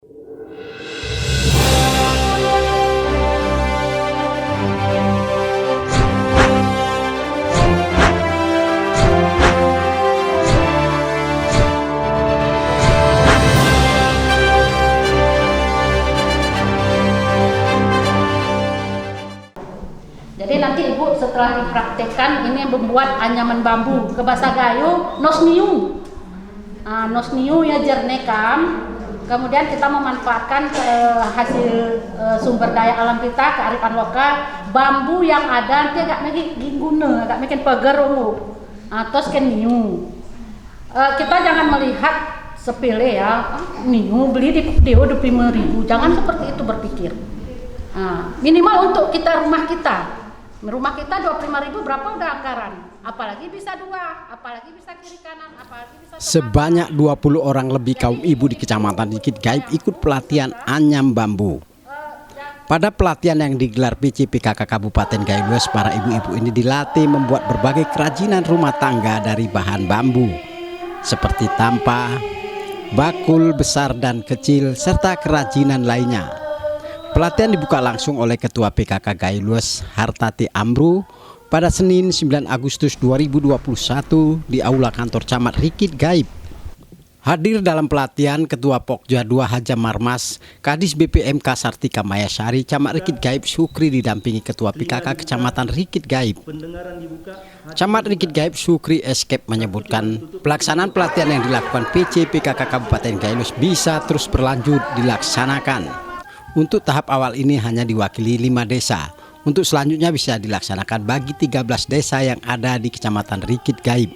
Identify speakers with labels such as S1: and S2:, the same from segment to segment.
S1: Jadi nanti Ibu setelah dipraktekkan ini membuat anyaman bambu ke bahasa Gayo nosniu. Nosniu ya jernekam. Kemudian kita memanfaatkan hasil sumber daya alam kita, kearifan lokal, bambu yang ada nanti agak guna, agak makin pagar ungu. Terus ke niu. Kita jangan melihat sepele ya, niu beli di Deo 25.000. Jangan seperti itu berpikir. Minimal untuk kita rumah kita 25.000 berapa udah anggaran, apalagi bisa 2, apalagi bisa kiri kanan, apalagi bisa
S2: sebanyak 20 orang lebih kaum ibu di Kecamatan Rikit Gaib ikut pelatihan anyam bambu. Pada pelatihan yang digelar PCPKK Kabupaten Gayo, para ibu-ibu ini dilatih membuat berbagai kerajinan rumah tangga dari bahan bambu seperti tampa, bakul besar dan kecil serta kerajinan lainnya. Pelatihan dibuka langsung oleh Ketua PKK Gayo Hartati Amru pada Senin 9 Agustus 2021 di Aula Kantor Camat Rikit Gaib. Hadir dalam pelatihan Ketua Pokja 2 Haja Marmas, Kadis BPMK Sartika Mayasari, Camat Rikit Gaib Sukri didampingi Ketua PKK Kecamatan Rikit Gaib. Camat Rikit Gaib Sukri Eskep menyebutkan pelaksanaan pelatihan yang dilakukan PC PKK Kabupaten Gayo bisa terus berlanjut dilaksanakan. Untuk tahap awal ini hanya diwakili 5 desa. Untuk selanjutnya bisa dilaksanakan bagi 13 desa yang ada di Kecamatan Rikit Gaib.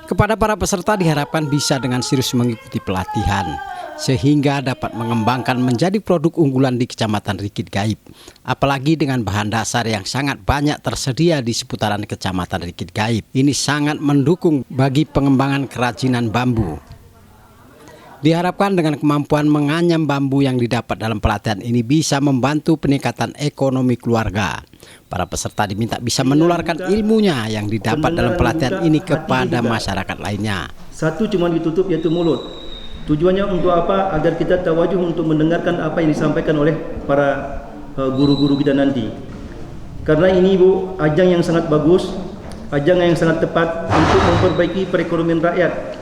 S2: Kepada para peserta diharapkan bisa dengan serius mengikuti pelatihan, sehingga dapat mengembangkan menjadi produk unggulan di Kecamatan Rikit Gaib. Apalagi dengan bahan dasar yang sangat banyak tersedia di seputaran Kecamatan Rikit Gaib. Ini sangat mendukung bagi pengembangan kerajinan bambu. Diharapkan dengan kemampuan menganyam bambu yang didapat dalam pelatihan ini bisa membantu peningkatan ekonomi keluarga. Para peserta diminta bisa menularkan ilmunya yang didapat dalam pelatihan ini kepada masyarakat lainnya.
S3: Satu cuma ditutup yaitu mulut. Tujuannya untuk apa? Agar kita tawajuh untuk mendengarkan apa yang disampaikan oleh para guru-guru kita nanti. Karena ini Bu, ajang yang sangat bagus, ajang yang sangat tepat untuk memperbaiki perekonomian rakyat.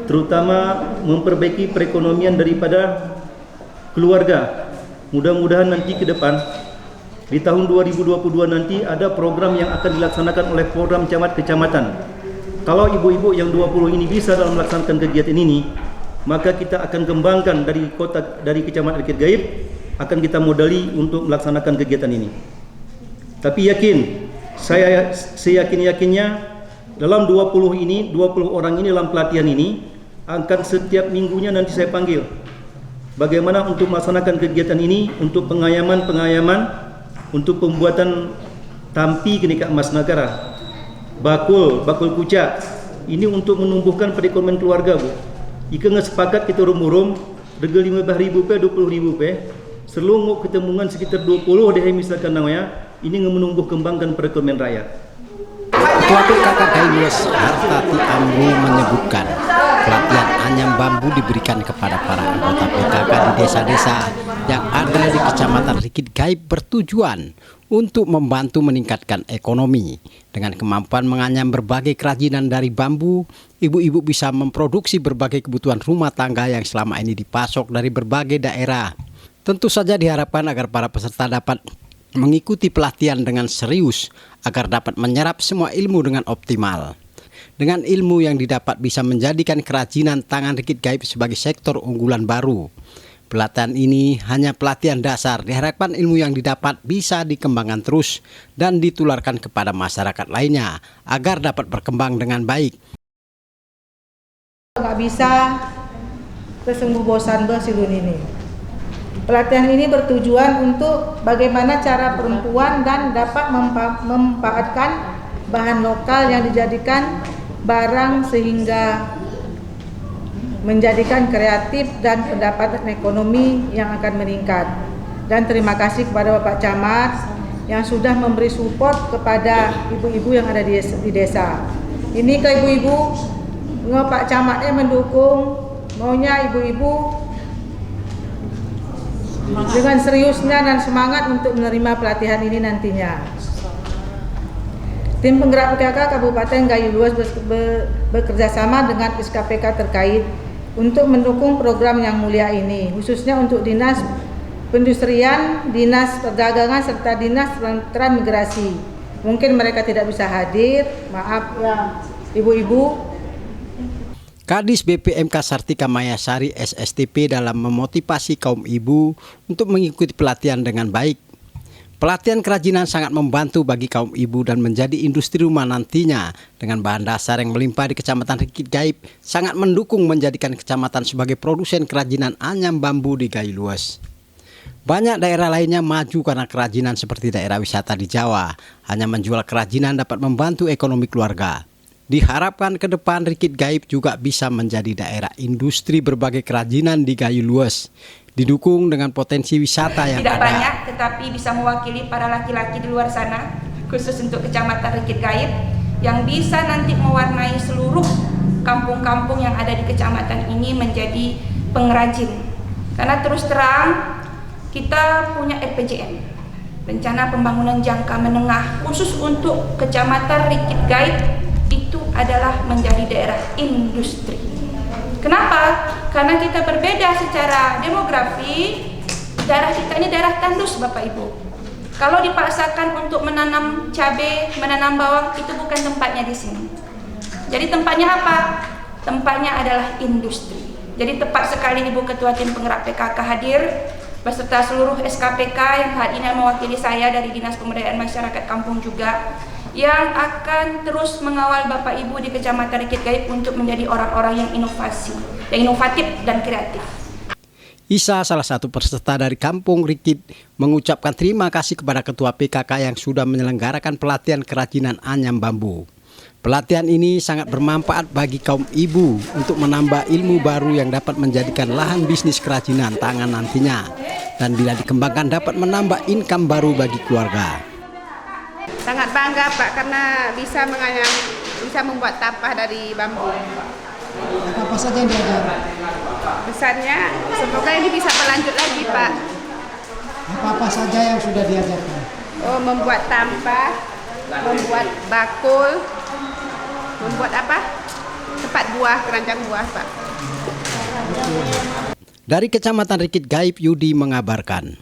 S3: Terutama memperbaiki perekonomian daripada keluarga. Mudah-mudahan nanti ke depan di tahun 2022 nanti ada program yang akan dilaksanakan oleh program camat kecamatan. Kalau ibu-ibu yang 20 ini bisa dalam melaksanakan kegiatan ini, maka kita akan kembangkan dari Kecamatan Rikit Gaib, akan kita modali untuk melaksanakan kegiatan ini. Tapi saya yakinnya dalam 20 orang ini dalam pelatihan ini akan setiap minggunya nanti saya panggil bagaimana untuk melaksanakan kegiatan ini, untuk pengayaman, untuk pembuatan tampi kenika emas negara, bakul kucak. Ini untuk menumbuhkan perekonomian keluarga Bu. Ika sepakat kita rum rega 15.000 pe 20.000 pe selunggup ketemungan sekitar 20 deh misalkan namanya, ini menumbuh kembangkan perekonomian rakyat.
S2: Ketua PKK Gayo Hartati Amru menyebutkan pelatihan anyam bambu diberikan kepada para anggota PKK di desa-desa yang ada di Kecamatan Rikit Gaib bertujuan untuk membantu meningkatkan ekonomi. Dengan kemampuan menganyam berbagai kerajinan dari bambu, ibu-ibu bisa memproduksi berbagai kebutuhan rumah tangga yang selama ini dipasok dari berbagai daerah. Tentu saja diharapkan agar para peserta dapat mengikuti pelatihan dengan serius agar dapat menyerap semua ilmu dengan optimal. Dengan ilmu yang didapat bisa menjadikan kerajinan tangan Rikit Gaib sebagai sektor unggulan baru. Pelatihan ini hanya pelatihan dasar, diharapkan ilmu yang didapat bisa dikembangkan terus dan ditularkan kepada masyarakat lainnya agar dapat berkembang dengan baik.
S4: Nggak bisa kesungguh bosan silun ini. Pelatihan ini bertujuan untuk bagaimana cara perempuan dan dapat memanfaatkan bahan lokal yang dijadikan barang sehingga menjadikan kreatif dan pendapatan ekonomi yang akan meningkat. Dan terima kasih kepada Bapak Camat yang sudah memberi support kepada ibu-ibu yang ada di desa. Ini ke ibu-ibu, Pak Camatnya mendukung, maunya ibu-ibu dengan seriusnya dan semangat untuk menerima pelatihan ini nantinya. Tim penggerak PKK Kabupaten Gayo Luas bekerjasama dengan SKPK terkait untuk mendukung program yang mulia ini, khususnya untuk Dinas Perindustrian, Dinas Perdagangan, serta Dinas Transmigrasi. Mungkin mereka tidak bisa hadir, maaf ya ibu-ibu.
S2: Kadis BPMK Sartika Mayasari SSTP dalam memotivasi kaum ibu untuk mengikuti pelatihan dengan baik. Pelatihan kerajinan sangat membantu bagi kaum ibu dan menjadi industri rumah nantinya dengan bahan dasar yang melimpah di Kecamatan Rikit Gaib sangat mendukung menjadikan kecamatan sebagai produsen kerajinan anyam bambu di Gayo Luas. Banyak daerah lainnya maju karena kerajinan seperti daerah wisata di Jawa. Hanya menjual kerajinan dapat membantu ekonomi keluarga. Diharapkan ke depan Rikit Gaib juga bisa menjadi daerah industri berbagai kerajinan di Gayo Luas. Didukung dengan potensi wisata yang
S5: tidak
S2: ada.
S5: Banyak, tetapi bisa mewakili para laki-laki di luar sana, khusus untuk Kecamatan Rikit Gaib, yang bisa nanti mewarnai seluruh kampung-kampung yang ada di kecamatan ini menjadi pengrajin. Karena terus terang, kita punya RPJM, Rencana Pembangunan Jangka Menengah, khusus untuk Kecamatan Rikit Gaib, itu adalah menjadi daerah industri. Kenapa? Karena kita berbeda secara demografi. Daerah kita ini daerah tandus, Bapak Ibu. Kalau dipaksakan untuk menanam cabai, menanam bawang, itu bukan tempatnya di sini. Jadi tempatnya apa? Tempatnya adalah industri. Jadi tepat sekali Ibu Ketua Tim Penggerak PKK hadir beserta seluruh SKPK yang hari ini mewakili saya dari Dinas Pemberdayaan Masyarakat Kampung juga, yang akan terus mengawal Bapak Ibu di Kecamatan Rikit Gaib untuk menjadi orang-orang yang inovatif dan kreatif.
S2: Isa, salah satu peserta dari Kampung Rikit, mengucapkan terima kasih kepada Ketua PKK yang sudah menyelenggarakan pelatihan kerajinan anyam bambu. Pelatihan ini sangat bermanfaat bagi kaum ibu untuk menambah ilmu baru yang dapat menjadikan lahan bisnis kerajinan tangan nantinya. Dan bila dikembangkan dapat menambah income baru bagi keluarga.
S6: Sangat bangga Pak karena bisa membuat tampah dari bambu.
S7: Apa saja yang diajar?
S6: Pesannya semoga ini bisa berlanjut lagi Pak.
S7: Apa saja yang sudah diajarkan?
S6: Oh, membuat tampah, membuat bakul, membuat apa? Tempat buah, keranjang buah Pak.
S2: Dari Kecamatan Rikit Gaib, Yudi mengabarkan.